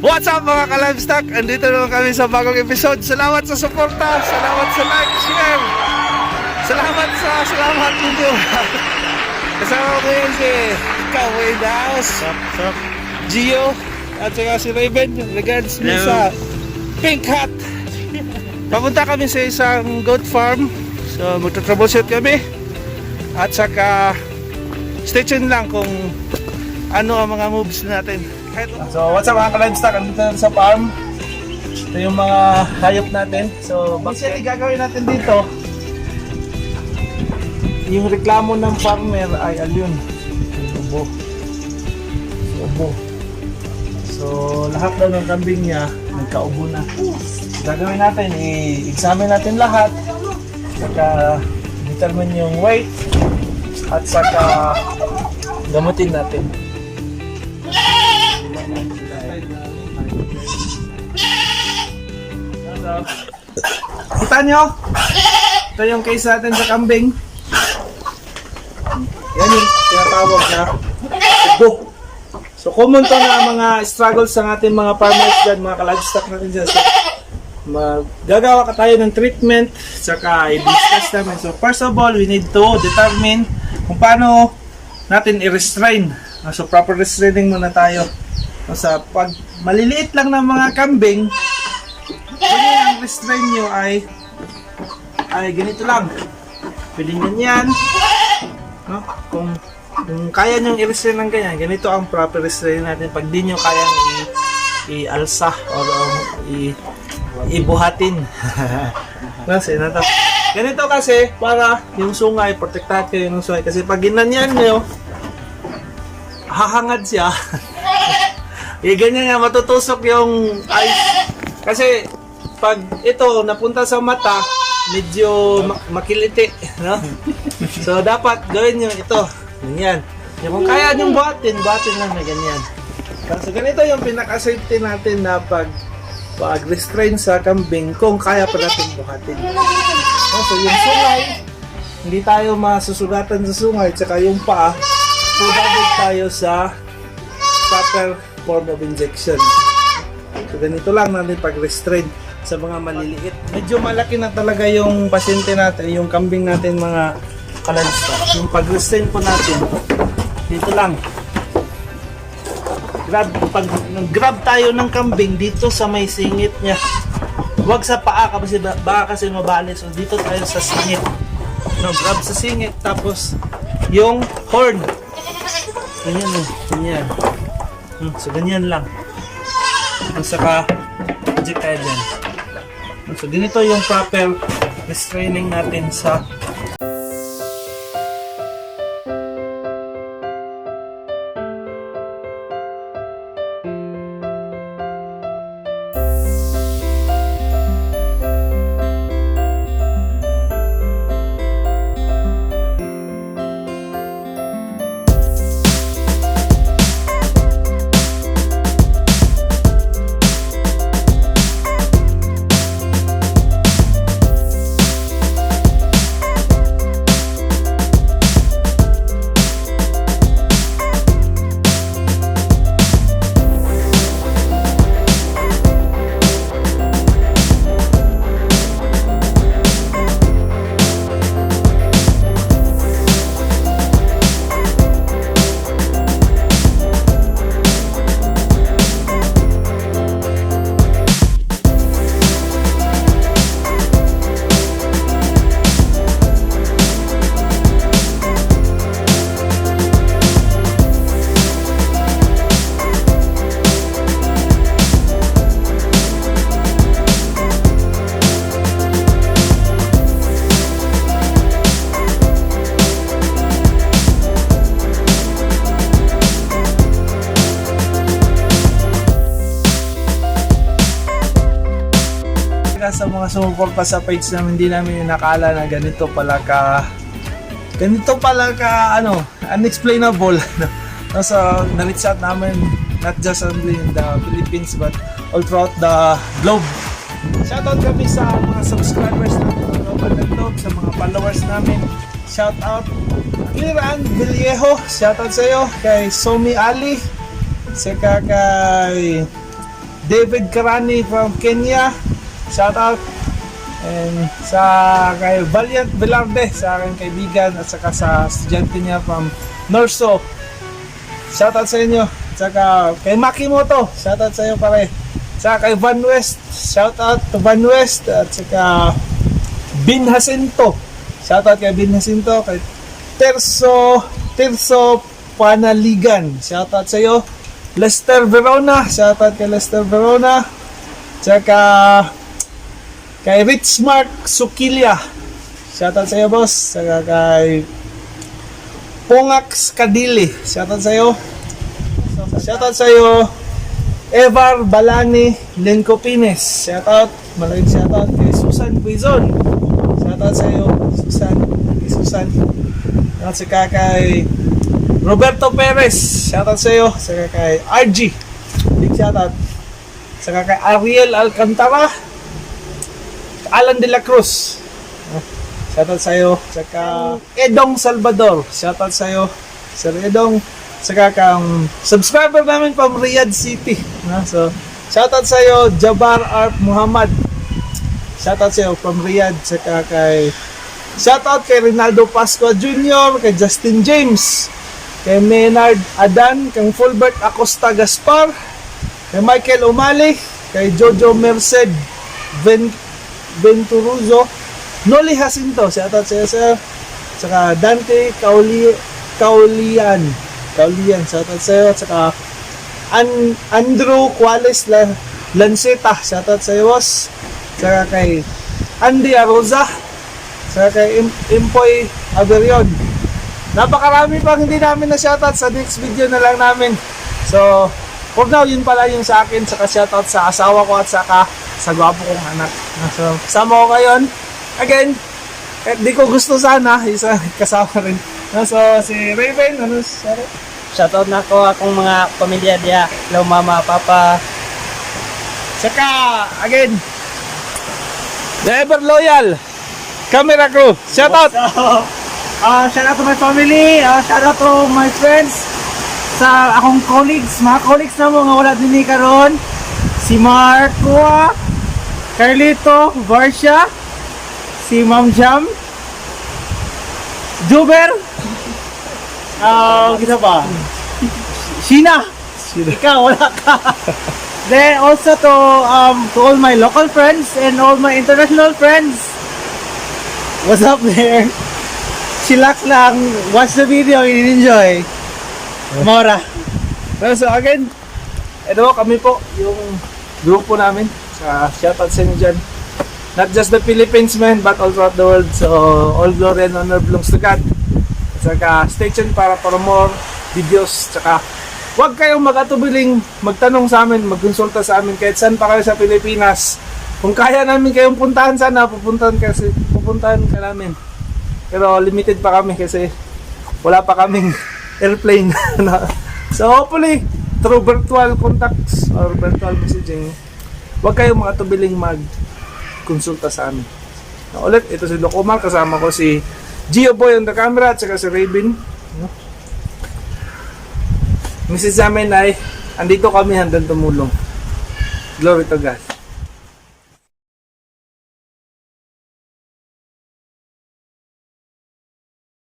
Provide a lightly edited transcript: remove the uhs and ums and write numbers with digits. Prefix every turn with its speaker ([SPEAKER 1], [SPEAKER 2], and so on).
[SPEAKER 1] What's up mga ka-livestock? Andito naman kami sa bagong episode. Salamat sa suporta, salamat sa like, share. Salamat ninyo. Kasama ko yun si Cowboy Daos, Gio, at saka si Raven. Regards mo sa Pink Hat. Papunta kami sa isang goat farm. So magta-troubleshoot kami. At saka stay tuned lang kung ano ang mga moves natin. So what's up mga ka-livestock? Andito sa farm. Ito yung mga hayop natin. So basically gagawin natin dito, yung reklamo ng farmer ay alyon, ubo. So lahat daw ng kambing niya nagkaubo na. Gagawin natin, i-examine natin lahat, saka determine yung weight, at saka gamutin natin. Kita nyo? Ito yung case natin sa kambing. Yan yung tinatawag na ubo. So common to na mga struggles ng ating mga farmers dyan, mga ka-livestock natin dyan. So, gagawa ka tayo ng treatment, saka i-discuss namin. So first of all, we need to determine kung paano natin i-restrain. So proper restraining muna tayo. So, sa pag maliliit lang ng mga kambing, pwede ang restrain nyo ay ganito lang. Pwede ganyan. No? Kung kaya nyo i-restrain ng ganyan, ganito ang proper restrain natin. Pag di nyo kayang i-alsa or ibuhatin. Kasi ganito kasi para yung sungay, protektahan kayo ng sungay. Kasi pag ginanyan nyo, hahangad siya. Ganyan nga, matutusok yung eyes. Kasi pag ito napunta sa mata, medyo makiliti, no? So dapat gawin nyo ito, ganyan. Kung kaya nyo buhatin lang na ganyan. So ganito yung pinaka-safety natin na pag-restrain sa kambing kung kaya pa natin buhatin. So yung sungay, hindi tayo masusugatan sa sungay, tsaka yung paa, provided tayo sa proper form of injection. So ganito lang natin pag-restrain sa mga maliliit. Medyo malaki na talaga yung pasyente natin, yung kambing natin mga ka-livestock. Yung pag-restrain po natin, dito lang. Pag grab tayo ng kambing dito sa may singit niya. Huwag sa paa kasi baka kasi mabali. So dito tayo sa singit. No, grab sa singit, tapos yung horn. Ganyan eh, ganyan. So ganyan lang. At saka inject tayo dyan. So ganito yung proper restraining natin sa sa mga sumuporta sa page namin. Hindi namin nakala na ganito pala ka unexplainable. So na-reach out namin not just only in the Philippines but all throughout the globe. Shoutout kami sa mga subscribers namin sa mga followers namin. Shoutout Liran Villejo, shoutout sa iyo, kay Somi Ali, saka kay David Karani from Kenya, shout out. And sa kay Valiant Velarde, sa aking kaibigan, at saka sa estudyante niya from Norso, shout out sa inyo. Saka kay Makimoto, shout out sa iyo pare. Saka kay Van West, shout out to Van West. At saka Bin Jacinto, shout out kay Bin Jacinto. Kay Terso Panaligan, shout out sa iyo. Lester Verona, shout out kay Lester Verona. Saka kay Rich Mark Sukilia, shout out sa iyo boss. Saka kay Pongax Kadili, shout out sa iyo. Shout out sa iyo Evar Balani Lenco Pines, shout out. Malaking shout out kay Susan Quizon, shout out sa iyo Susan. At saka kay Roberto Perez, shoutout sa iyo. Saka kay RG, big shoutout. Saka kay Ariel Alcantara, Alan de la Cruz, shoutout sa iyo. Saka Edong Salvador, shoutout sa iyo, Sir Edong. Saka kang subscriber namin from Riyadh City, so shoutout sa iyo Jabar Arp Muhammad, shoutout sa iyo from Riyadh. Saka kay shoutout kay Rinaldo Pascua Jr., kay Justin James, kay Maynard Adan, kay Fulbert Acosta Gaspar, kay Michael Umali, kay Jojo Merced Venturuzo, Noli Jacinto, shoutout sa iyo sir. Saka Dante Kaulian, shoutout sa iyo. Saka Andrew Cuales Lanceta, shoutout sa iyo boss. Saka kay Andy Aroza, saka kay Impoy Averion. Napakarami pang hindi namin na shoutout, sa next video na lang namin. So, for now, yun pala yung sa akin. Saka shoutout sa asawa ko at saka sa gwapo kong anak. So, kasama ko ngayon. Again, di ko gusto sana, isa kasama rin. So, si Raven, sorry.
[SPEAKER 2] Shoutout na ko akong mga pamilya diya. Hello mama, papa.
[SPEAKER 1] Saka, again, the ever loyal camera crew. Shoutout!
[SPEAKER 2] Shout out to my family, shout out to my friends, sa akong colleagues, mga colleagues na mo nga wala din ni karon. Si Marco, Carlito, Varsha, si Ma'am Jam, Juber, kita ba? Sheena, ikaw wala ka. Then also to all my local friends and all my international friends. What's up there? Chillax lang, watch the video and enjoy. Mora.
[SPEAKER 1] So again, ito kami po, yung grupo namin. Shoutout sa inyo dyan. Not just the Philippines man, but all throughout the world. So all glory and honor belongs to God. Saka stay tuned para more videos. Saka huwag kayong mag-atubiling magtanong sa amin, magkonsulta sa amin kahit saan pa kayo sa Pilipinas. Kung kaya namin kayong puntahan sana, pupuntahan ka namin. Pero limited pa kami kasi wala pa kaming airplane. So hopefully, through virtual contacts or virtual messaging, huwag kayong makatubiling mag-konsulta sa amin. Ulit, ito si Doc Omar, kasama ko si Gio Boy on the camera at saka si Raven. Message namin ay andito kami hanggang tumulong. Glory to God.